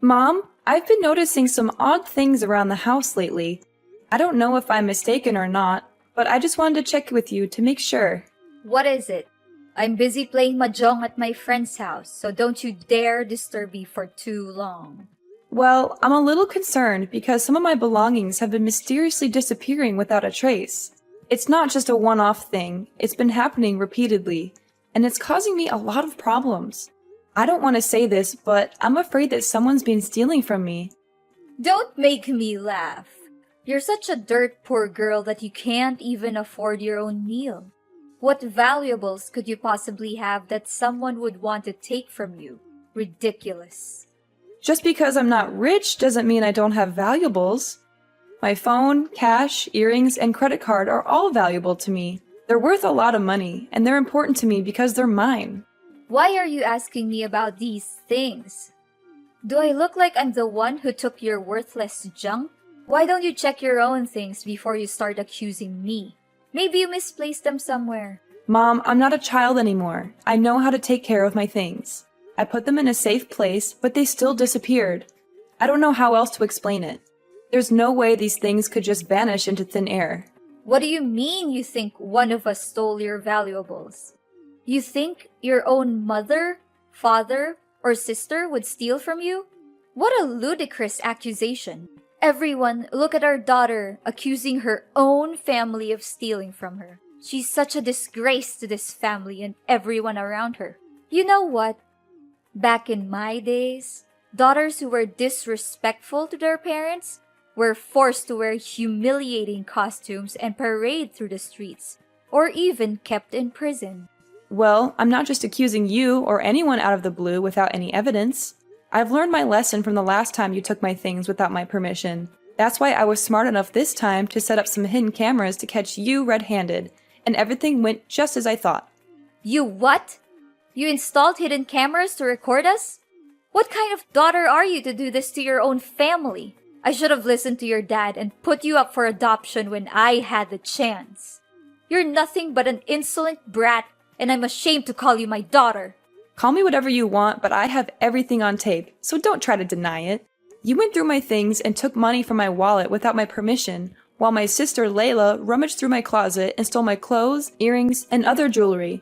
Mom, I've been noticing some odd things around the house lately. I don't know if I'm mistaken or not, but I just wanted to check with you to make sure. What is it? I'm busy playing mahjong at my friend's house, so don't you dare disturb me for too long. Well, I'm a little concerned because some of my belongings have been mysteriously disappearing without a trace. It's not just a one-off thing, it's been happening repeatedly, and it's causing me a lot of problems. I don't want to say this, but I'm afraid that someone's been stealing from me. Don't make me laugh. You're such a dirt poor girl that you can't even afford your own meal. What valuables could you possibly have that someone would want to take from you? Ridiculous. Just because I'm not rich doesn't mean I don't have valuables. My phone, cash, earrings, and credit card are all valuable to me. They're worth a lot of money, and they're important to me because they're mine. Why are you asking me about these things? Do I look like I'm the one who took your worthless junk? Why don't you check your own things before you start accusing me? Maybe you misplaced them somewhere. Mom, I'm not a child anymore. I know how to take care of my things. I put them in a safe place, but they still disappeared. I don't know how else to explain it. There's no way these things could just vanish into thin air. What do you mean you think one of us stole your valuables? You think your own mother, father, or sister would steal from you? What a ludicrous accusation. Everyone, look at our daughter accusing her own family of stealing from her. She's such a disgrace to this family and everyone around her. You know what? Back in my days, daughters who were disrespectful to their parents were forced to wear humiliating costumes and parade through the streets, or even kept in prison. Well, I'm not just accusing you or anyone out of the blue without any evidence. I've learned my lesson from the last time you took my things without my permission. That's why I was smart enough this time to set up some hidden cameras to catch you red-handed, and everything went just as I thought. You what? You installed hidden cameras to record us? What kind of daughter are you to do this to your own family? I should have listened to your dad and put you up for adoption when I had the chance. You're nothing but an insolent brat, and I'm ashamed to call you my daughter. Call me whatever you want, but I have everything on tape, so don't try to deny it. You went through my things and took money from my wallet without my permission, while my sister Layla rummaged through my closet and stole my clothes, earrings, and other jewelry.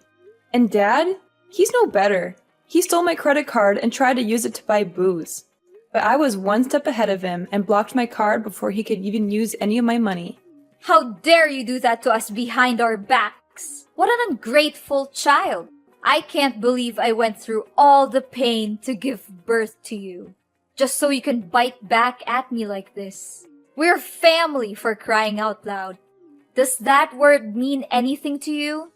And Dad? He's no better. He stole my credit card and tried to use it to buy booze. But I was one step ahead of him and blocked my card before he could even use any of my money. How dare you do that to us behind our backs? What an ungrateful child! I can't believe I went through all the pain to give birth to you, just so you can bite back at me like this. We're family, for crying out loud. Does that word mean anything to you?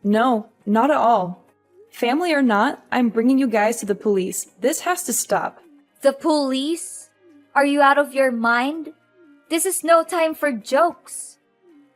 No, not at all. Family or not, I'm bringing you guys to the police. This has to stop. The police? Are you out of your mind? This is no time for jokes.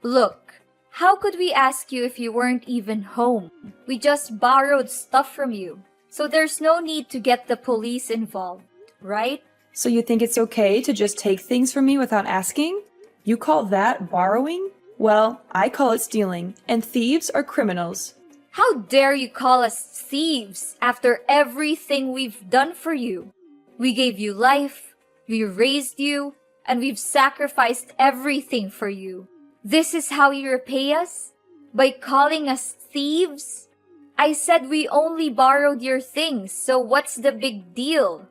Look, how could we ask you if you weren't even home? We just borrowed stuff from you, so there's no need to get the police involved, right? So you think it's okay to just take things from me without asking? You call that borrowing? Well, I call it stealing, and thieves are criminals. How dare you call us thieves after everything we've done for you? We gave you life, we raised you, and we've sacrificed everything for you. This is how you repay us? By calling us thieves? I said we only borrowed your things, so what's the big deal?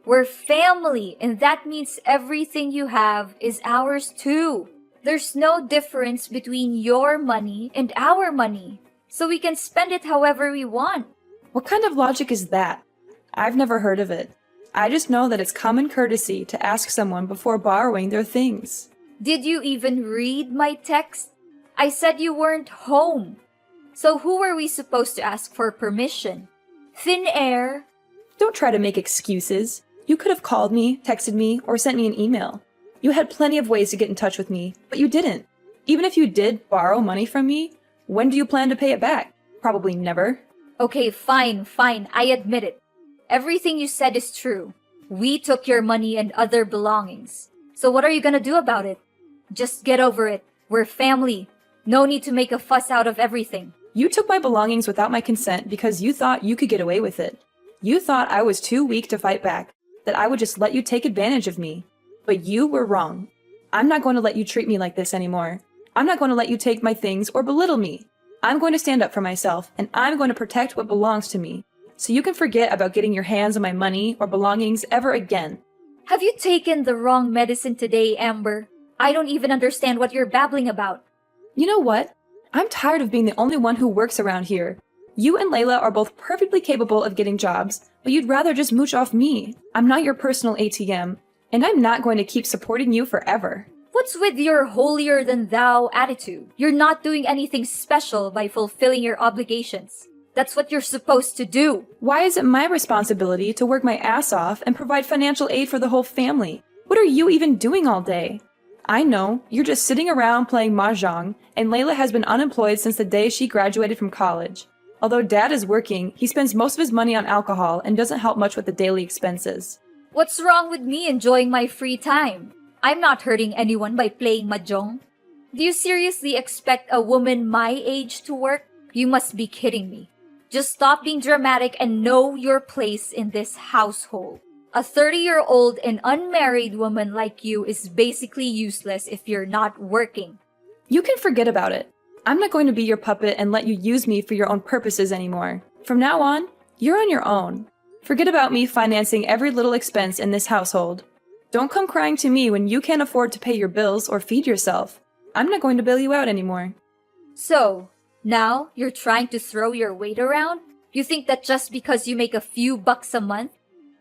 We're family, and that means everything you have is ours too. There's no difference between your money and our money, so we can spend it however we want. What kind of logic is that? I've never heard of it. I just know that it's common courtesy to ask someone before borrowing their things. Did you even read my text? I said you weren't home. So who were we supposed to ask for permission? Thin air? Don't try to make excuses. You could have called me, texted me, or sent me an email. You had plenty of ways to get in touch with me, but you didn't. Even if you did borrow money from me, when do you plan to pay it back? Probably never. Okay, fine, I admit it. Everything you said is true. We took your money and other belongings. So what are you gonna do about it? Just get over it. We're family. No need to make a fuss out of everything. You took my belongings without my consent because you thought you could get away with it. You thought I was too weak to fight back. that I would just let you take advantage of me. But you were wrong. I'm not going to let you treat me like this anymore. I'm not going to let you take my things or belittle me. I'm going to stand up for myself, and I'm going to protect what belongs to me. So you can forget about getting your hands on my money or belongings ever again. Have you taken the wrong medicine today, Amber? I don't even understand what you're babbling about. You know what? I'm tired of being the only one who works around here. You and Layla are both perfectly capable of getting jobs, but you'd rather just mooch off me. I'm not your personal ATM, and I'm not going to keep supporting you forever. What's with your holier-than-thou attitude? You're not doing anything special by fulfilling your obligations. That's what you're supposed to do. Why is it my responsibility to work my ass off and provide financial aid for the whole family? What are you even doing all day? I know, you're just sitting around playing mahjong, and Layla has been unemployed since the day she graduated from college. Although Dad is working, he spends most of his money on alcohol and doesn't help much with the daily expenses. What's wrong with me enjoying my free time? I'm not hurting anyone by playing mahjong. Do you seriously expect a woman my age to work? You must be kidding me. Just stop being dramatic and know your place in this household. A 30-year-old and unmarried woman like you is basically useless if you're not working. You can forget about it. I'm not going to be your puppet and let you use me for your own purposes anymore. From now on, you're on your own. Forget about me financing every little expense in this household. Don't come crying to me when you can't afford to pay your bills or feed yourself. I'm not going to bail you out anymore. So, now you're trying to throw your weight around? You think that just because you make a few bucks a month,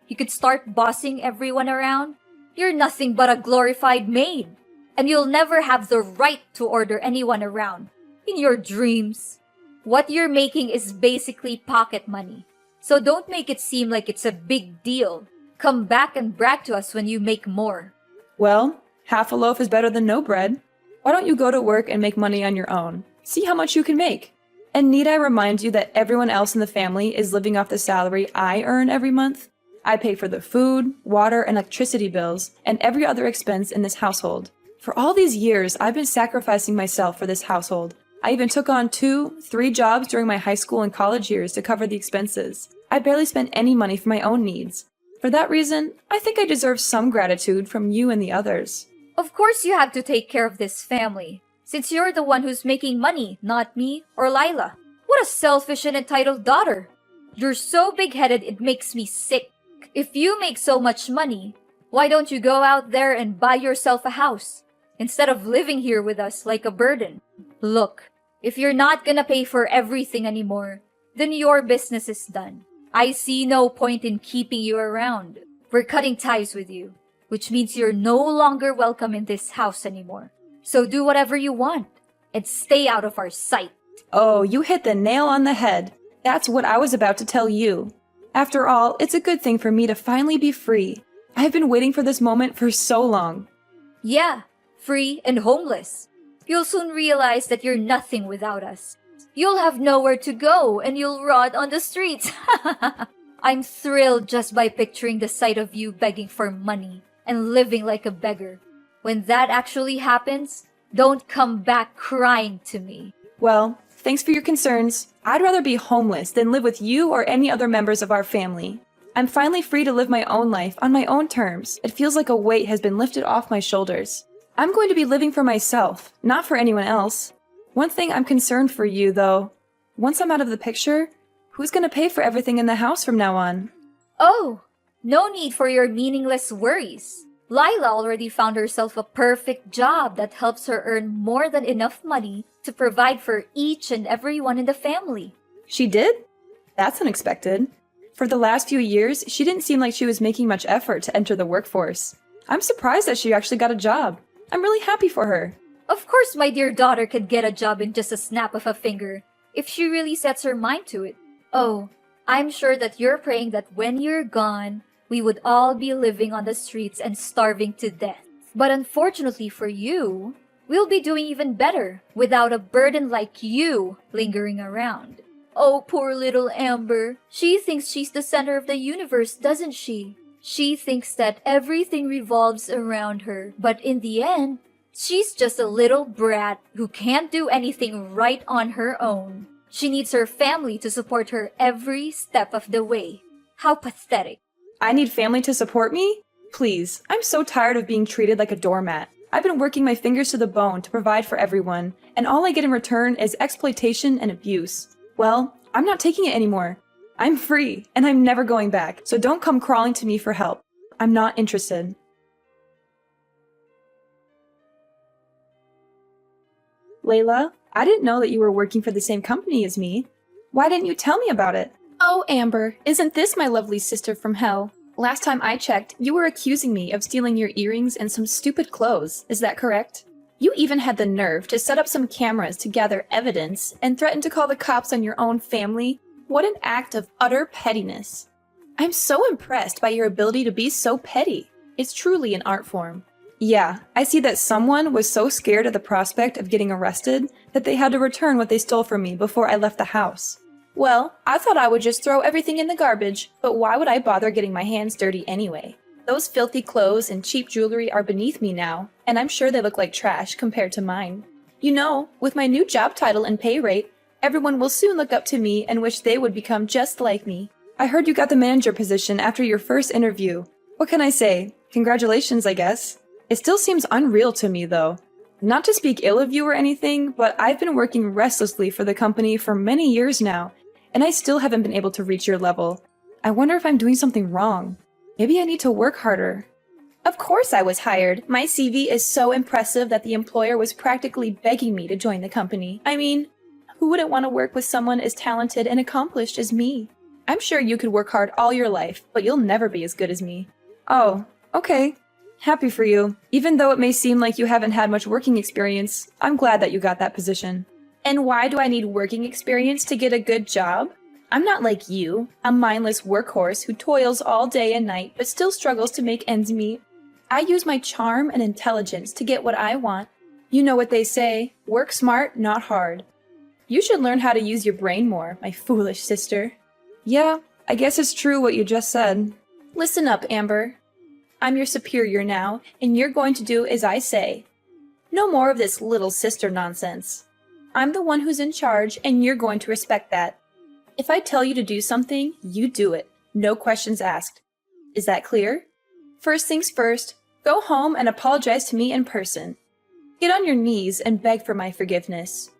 you could start bossing everyone around? You're nothing but a glorified maid, and you'll never have the right to order anyone around. In your dreams. What you're making is basically pocket money. So don't make it seem like it's a big deal. Come back and brag to us when you make more. Well, half a loaf is better than no bread. Why don't you go to work and make money on your own? See how much you can make. And need I remind you that everyone else in the family is living off the salary I earn every month? I pay for the food, water, and electricity bills, and every other expense in this household. For all these years, I've been sacrificing myself for this household. I even took on 2-3 jobs during my high school and college years to cover the expenses. I barely spent any money for my own needs. For that reason, I think I deserve some gratitude from you and the others. Of course you have to take care of this family, since you're the one who's making money, not me or Lila. What a selfish and entitled daughter. You're so big-headed it makes me sick. If you make so much money, why don't you go out there and buy yourself a house, instead of living here with us like a burden? Look, if you're not gonna pay for everything anymore, then your business is done. I see no point in keeping you around. We're cutting ties with you, which means you're no longer welcome in this house anymore. So do whatever you want, and stay out of our sight. Oh, you hit the nail on the head. That's what I was about to tell you. After all, it's a good thing for me to finally be free. I've been waiting for this moment for so long. Yeah, free and homeless. You'll soon realize that you're nothing without us. You'll have nowhere to go and you'll rot on the streets. I'm thrilled just by picturing the sight of you begging for money and living like a beggar. When that actually happens, don't come back crying to me. Well, thanks for your concerns. I'd rather be homeless than live with you or any other members of our family. I'm finally free to live my own life on my own terms. It feels like a weight has been lifted off my shoulders. I'm going to be living for myself, not for anyone else. One thing I'm concerned for you, though. Once I'm out of the picture, who's going to pay for everything in the house from now on? Oh, no need for your meaningless worries. Lila already found herself a perfect job that helps her earn more than enough money to provide for each and everyone in the family. She did? That's unexpected. For the last few years, she didn't seem like she was making much effort to enter the workforce. I'm surprised that she actually got a job. I'm really happy for her. Of course my dear daughter can get a job in just a snap of a finger, if she really sets her mind to it. Oh, I'm sure that you're praying that when you're gone, we would all be living on the streets and starving to death. But unfortunately for you, we'll be doing even better without a burden like you lingering around. Oh, poor little Amber. She thinks she's the center of the universe, doesn't she? She thinks that everything revolves around her, but in the end, she's just a little brat who can't do anything right on her own. She needs her family to support her every step of the way. How pathetic. I need family to support me? Please, I'm so tired of being treated like a doormat. I've been working my fingers to the bone to provide for everyone, and all I get in return is exploitation and abuse. Well, I'm not taking it anymore. I'm free, and I'm never going back, so don't come crawling to me for help. I'm not interested. Layla, I didn't know that you were working for the same company as me. Why didn't you tell me about it? Oh, Amber, isn't this my lovely sister from hell? Last time I checked, you were accusing me of stealing your earrings and some stupid clothes. Is that correct? You even had the nerve to set up some cameras to gather evidence and threaten to call the cops on your own family? What an act of utter pettiness. I'm so impressed by your ability to be so petty. It's truly an art form. Yeah, I see that someone was so scared of the prospect of getting arrested that they had to return what they stole from me before I left the house. Well, I thought I would just throw everything in the garbage, but why would I bother getting my hands dirty anyway? Those filthy clothes and cheap jewelry are beneath me now, and I'm sure they look like trash compared to mine. You know, with my new job title and pay rate, everyone will soon look up to me and wish they would become just like me. I heard you got the manager position after your first interview. What can I say? Congratulations, I guess. It still seems unreal to me, though. Not to speak ill of you or anything, but I've been working restlessly for the company for many years now, and I still haven't been able to reach your level. I wonder if I'm doing something wrong. Maybe I need to work harder. Of course I was hired. My CV is so impressive that the employer was practically begging me to join the company. I mean, who wouldn't want to work with someone as talented and accomplished as me? I'm sure you could work hard all your life, but you'll never be as good as me. Oh, okay. Happy for you. Even though it may seem like you haven't had much working experience, I'm glad that you got that position. And why do I need working experience to get a good job? I'm not like you, a mindless workhorse who toils all day and night but still struggles to make ends meet. I use my charm and intelligence to get what I want. You know what they say, work smart, not hard. You should learn how to use your brain more, my foolish sister. Yeah, I guess it's true what you just said. Listen up, Amber. I'm your superior now, and you're going to do as I say. No more of this little sister nonsense. I'm the one who's in charge, and you're going to respect that. If I tell you to do something, you do it. No questions asked. Is that clear? First things first, go home and apologize to me in person. Get on your knees and beg for my forgiveness.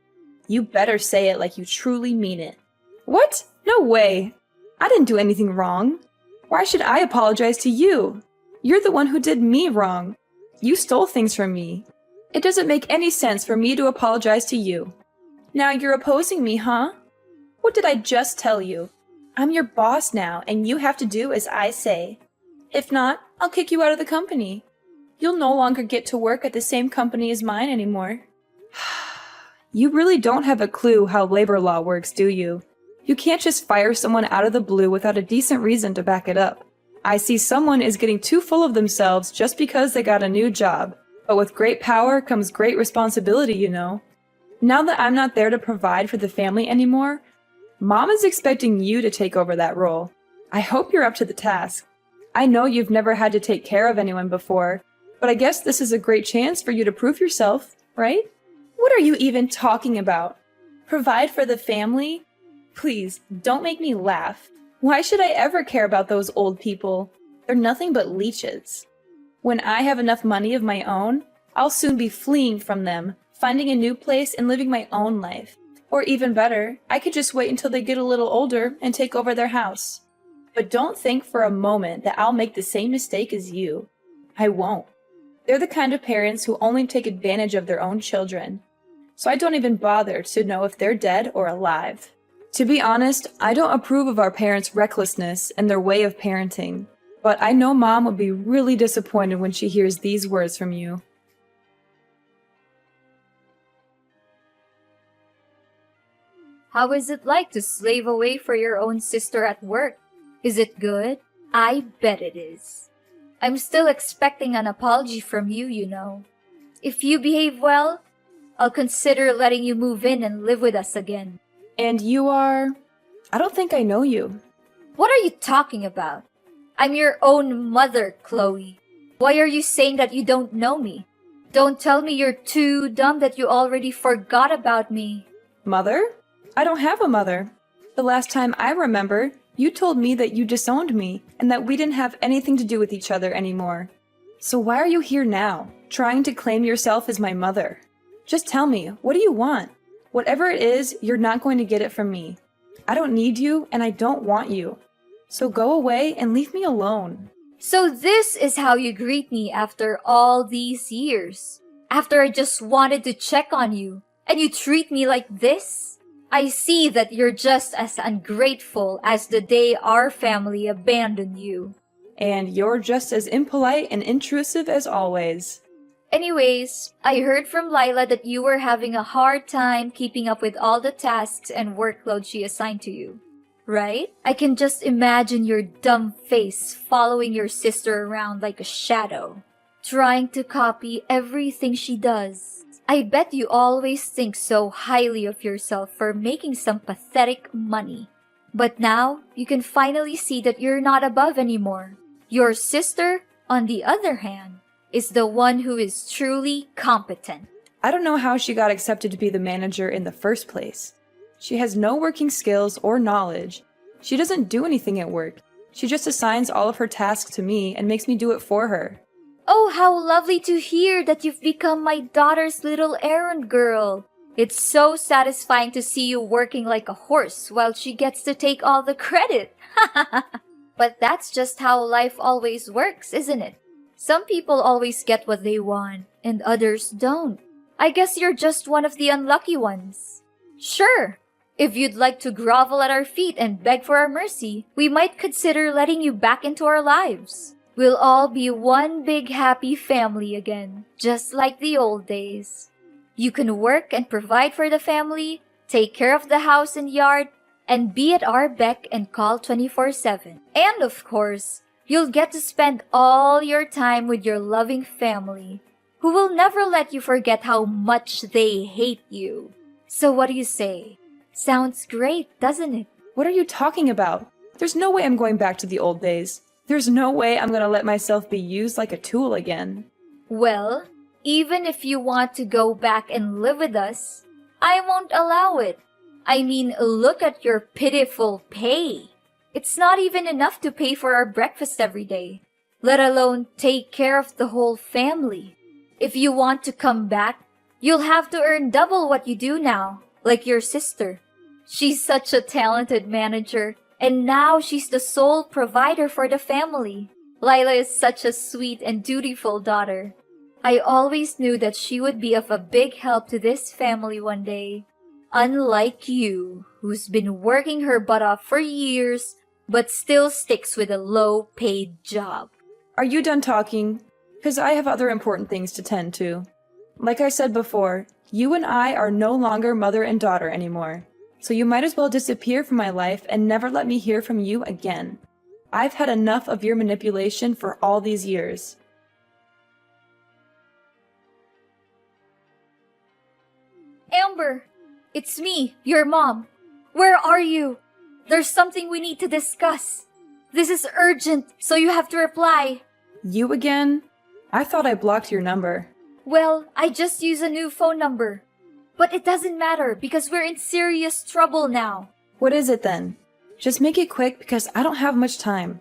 You better say it like you truly mean it. What? No way. I didn't do anything wrong. Why should I apologize to you? You're the one who did me wrong. You stole things from me. It doesn't make any sense for me to apologize to you. Now you're opposing me, huh? What did I just tell you? I'm your boss now, and you have to do as I say. If not, I'll kick you out of the company. You'll no longer get to work at the same company as mine anymore. You really don't have a clue how labor law works, do you? You can't just fire someone out of the blue without a decent reason to back it up. I see someone is getting too full of themselves just because they got a new job. But with great power comes great responsibility, you know. Now that I'm not there to provide for the family anymore, Mom is expecting you to take over that role. I hope you're up to the task. I know you've never had to take care of anyone before, but I guess this is a great chance for you to prove yourself, right? What are you even talking about? Provide for the family? Please, don't make me laugh. Why should I ever care about those old people? They're nothing but leeches. When I have enough money of my own, I'll soon be fleeing from them, finding a new place and living my own life. Or even better, I could just wait until they get a little older and take over their house. But don't think for a moment that I'll make the same mistake as you. I won't. They're the kind of parents who only take advantage of their own children. So I don't even bother to know if they're dead or alive. To be honest, I don't approve of our parents' recklessness and their way of parenting. But I know Mom will be really disappointed when she hears these words from you. How is it like to slave away for your own sister at work? Is it good? I bet it is. I'm still expecting an apology from you, you know. If you behave well, I'll consider letting you move in and live with us again. And you are... I don't think I know you. What are you talking about? I'm your own mother, Chloe. Why are you saying that you don't know me? Don't tell me you're too dumb that you already forgot about me. Mother? I don't have a mother. The last time I remember, You told me that you disowned me and that we didn't have anything to do with each other anymore. So why are you here now, trying to claim yourself as my mother? Just tell me, what do you want? Whatever it is, you're not going to get it from me. I don't need you and I don't want you. So go away and leave me alone. So this is how you greet me after all these years? After I just wanted to check on you, and you treat me like this? I see that you're just as ungrateful as the day our family abandoned you. And you're just as impolite and intrusive as always. Anyways, I heard from Lila that you were having a hard time keeping up with all the tasks and workload she assigned to you. Right? I can just imagine your dumb face following your sister around like a shadow, trying to copy everything she does. I bet you always think so highly of yourself for making some pathetic money. But now, you can finally see that you're not above anymore. Your sister, on the other hand, is the one who is truly competent. I don't know how she got accepted to be the manager in the first place. She has no working skills or knowledge. She doesn't do anything at work. She just assigns all of her tasks to me and makes me do it for her. Oh, how lovely to hear that you've become my daughter's little errand girl. It's so satisfying to see you working like a horse while she gets to take all the credit. But that's just how life always works, isn't it? Some people always get what they want, and others don't. I guess you're just one of the unlucky ones. Sure, if you'd like to grovel at our feet and beg for our mercy, we might consider letting you back into our lives. We'll all be one big happy family again, just like the old days. You can work and provide for the family, take care of the house and yard, and be at our beck and call 24/7. And of course, you'll get to spend all your time with your loving family, who will never let you forget how much they hate you. So what do you say? Sounds great, doesn't it? What are you talking about? There's no way I'm going back to the old days. There's no way I'm going to let myself be used like a tool again. Well, even if you want to go back and live with us, I won't allow it. I mean, look at your pitiful pay. It's not even enough to pay for our breakfast every day, let alone take care of the whole family. If you want to come back, you'll have to earn double what you do now, like your sister. She's such a talented manager, and now she's the sole provider for the family. Lila is such a sweet and dutiful daughter. I always knew that she would be of a big help to this family one day. Unlike you, who's been working her butt off for years, but still sticks with a low-paid job. Are you done talking? Because I have other important things to tend to. Like I said before, you and I are no longer mother and daughter anymore. So you might as well disappear from my life and never let me hear from you again. I've had enough of your manipulation for all these years. Amber, it's me, your mom. Where are you? There's something we need to discuss. This is urgent, so you have to reply. You again? I thought I blocked your number. Well, I just used a new phone number. But it doesn't matter because we're in serious trouble now. What is it then? Just make it quick because I don't have much time.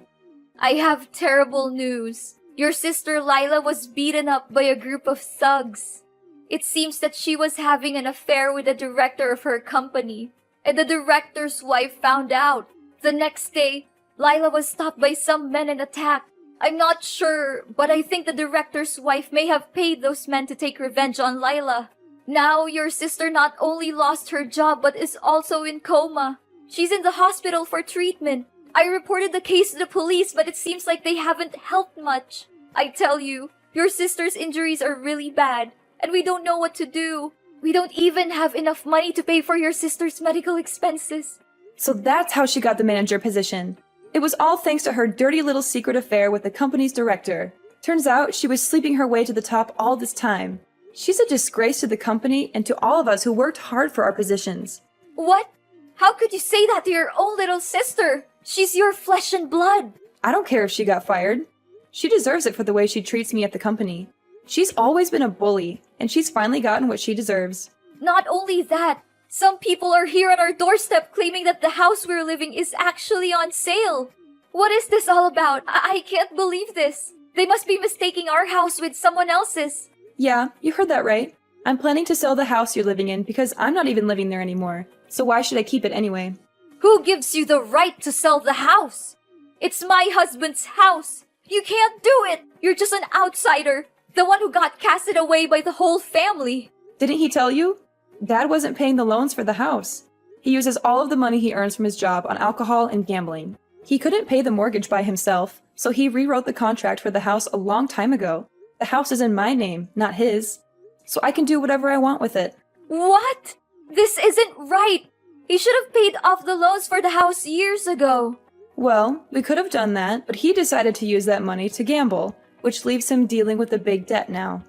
I have terrible news. Your sister Lila was beaten up by a group of thugs. It seems that she was having an affair with the director of her company, and the director's wife found out. The next day, Lila was stopped by some men and attacked. I'm not sure, but I think the director's wife may have paid those men to take revenge on Lila. Now your sister not only lost her job but is also in coma. She's in the hospital for treatment. I reported the case to the police, but it seems like they haven't helped much. I tell you, your sister's injuries are really bad, and we don't know what to do. We don't even have enough money to pay for your sister's medical expenses. So that's how she got the manager position. It was all thanks to her dirty little secret affair with the company's director. Turns out she was sleeping her way to the top all this time. She's a disgrace to the company and to all of us who worked hard for our positions. What? How could you say that to your own little sister? She's your flesh and blood. I don't care if she got fired. She deserves it for the way she treats me at the company. She's always been a bully, and she's finally gotten what she deserves. Not only that, Some people are here on our doorstep claiming that the house we're living is actually on sale. What is this all about? I can't believe this. They must be mistaking our house with someone else's. Yeah, you heard that right. I'm planning to sell the house you're living in because I'm not even living there anymore. So why should I keep it anyway? Who gives you the right to sell the house? It's my husband's house. You can't do it. You're just an outsider. The one who got casted away by the whole family. Didn't he tell you? Dad wasn't paying the loans for the house. He uses all of the money he earns from his job on alcohol and gambling. He couldn't pay the mortgage by himself, so he rewrote the contract for the house a long time ago. The house is in my name, not his. So I can do whatever I want with it. What? This isn't right. He should have paid off the loans for the house years ago. Well, we could have done that, but he decided to use that money to gamble, which leaves him dealing with a big debt now.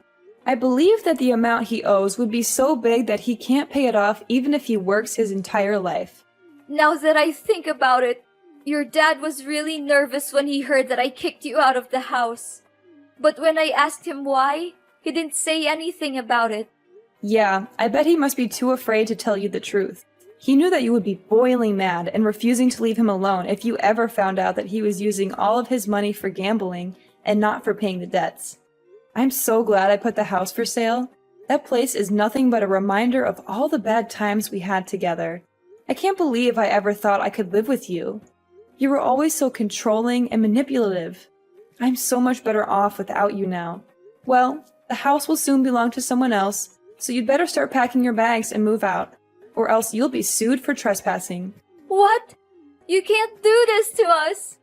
I believe that the amount he owes would be so big that he can't pay it off even if he works his entire life. Now that I think about it, your dad was really nervous when he heard that I kicked you out of the house. But when I asked him why, he didn't say anything about it. Yeah, I bet he must be too afraid to tell you the truth. He knew that you would be boiling mad and refusing to leave him alone if you ever found out that he was using all of his money for gambling and not for paying the debts. I'm so glad I put the house for sale. That place is nothing but a reminder of all the bad times we had together. I can't believe I ever thought I could live with you. You were always so controlling and manipulative. I'm so much better off without you now. Well, the house will soon belong to someone else, so you'd better start packing your bags and move out, or else you'll be sued for trespassing. What? You can't do this to us.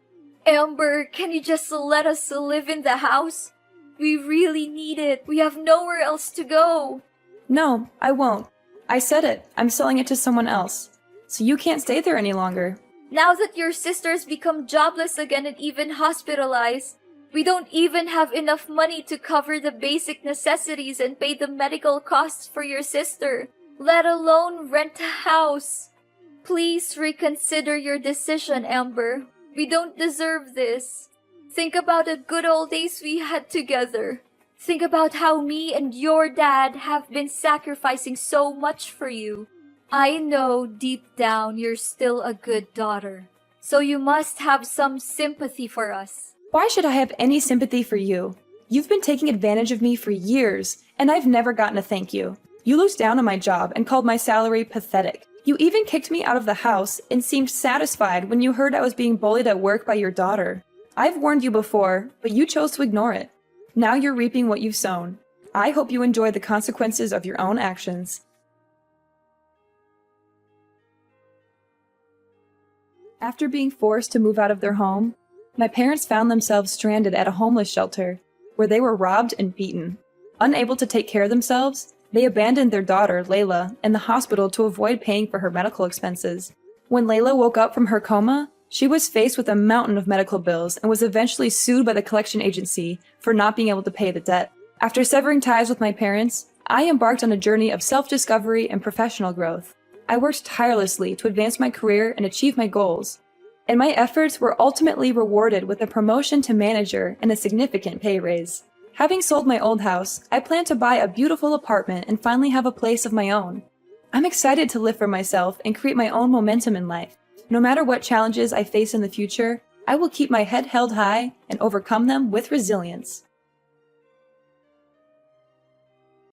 Amber, can you just let us live in the house? We really need it. We have nowhere else to go. No, I won't. I said it. I'm selling it to someone else. So you can't stay there any longer. Now that your sister's become jobless again and even hospitalized, we don't even have enough money to cover the basic necessities and pay the medical costs for your sister, let alone rent a house. Please reconsider your decision, Amber. We don't deserve this. Think about the good old days we had together. Think about how me and your dad have been sacrificing so much for you. I know deep down you're still a good daughter, so you must have some sympathy for us. Why should I have any sympathy for you? You've been taking advantage of me for years, and I've never gotten a thank you. You looked down on my job and called my salary pathetic. You even kicked me out of the house and seemed satisfied when you heard I was being bullied at work by your daughter. I've warned you before, but you chose to ignore it. Now you're reaping what you've sown. I hope you enjoy the consequences of your own actions. After being forced to move out of their home, my parents found themselves stranded at a homeless shelter, where they were robbed and beaten. Unable to take care of themselves, they abandoned their daughter, Layla, in the hospital to avoid paying for her medical expenses. When Layla woke up from her coma, she was faced with a mountain of medical bills and was eventually sued by the collection agency for not being able to pay the debt. After severing ties with my parents, I embarked on a journey of self-discovery and professional growth. I worked tirelessly to advance my career and achieve my goals, and my efforts were ultimately rewarded with a promotion to manager and a significant pay raise. Having sold my old house, I plan to buy a beautiful apartment and finally have a place of my own. I'm excited to live for myself and create my own momentum in life. No matter what challenges I face in the future, I will keep my head held high and overcome them with resilience.